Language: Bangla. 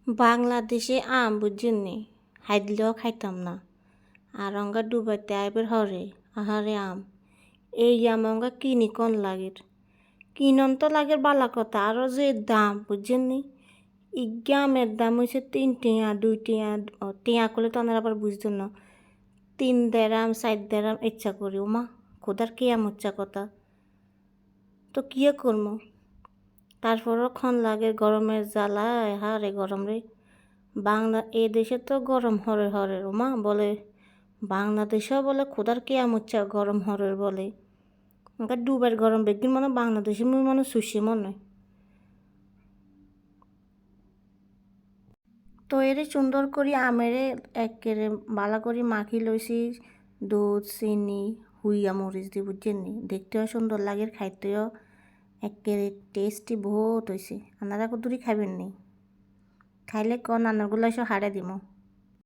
বাংলাদেশে আম বুঝছেন নি হাইদলেও খাইতাম না আর অঙ্গা ডুবাইতে আইবার হরে আহারে আম এই আম অঙ্গা কিনি কন লাগের কিনন তো লাগের বালা কথা আরও যে দাম বুঝছেন নি ইজ্ঞা আমের দাম হয়েছে 3 টিয়া 2 টিয়া টিয়া করলে তো আপনারা আবার বুঝতেন না 3 দেড়াম 4 দেড়াম ইচ্ছা করি ওমা খোদার কে আম হচ্ছা কথা তো কিয়ে করবো তারপরও ক্ষণ লাগে গরমের জ্বালায় হারে গরম রে এ দেশে তো গরম হরে হরে ওমা বলে বাংলাদেশেও বলে খোদার কেয়ামত গরম হরে বলে ওটা ডুবের গরম বেগিন মনে বাংলাদেশে মুই মনে সুশি মনে তো এরে সুন্দর করি আমেরে একেরে বালা করি মাখি লইছি দুধ চিনি হুইয়া মরিচ দি বুঝছেন নি দেখতেও সুন্দর লাগে খাইতেও একেরে টেস্টি বহুত হয়েছে আপনারা কত দূরই খাবেন নি খাইলে কন আনারগুলো এসে হারে দিব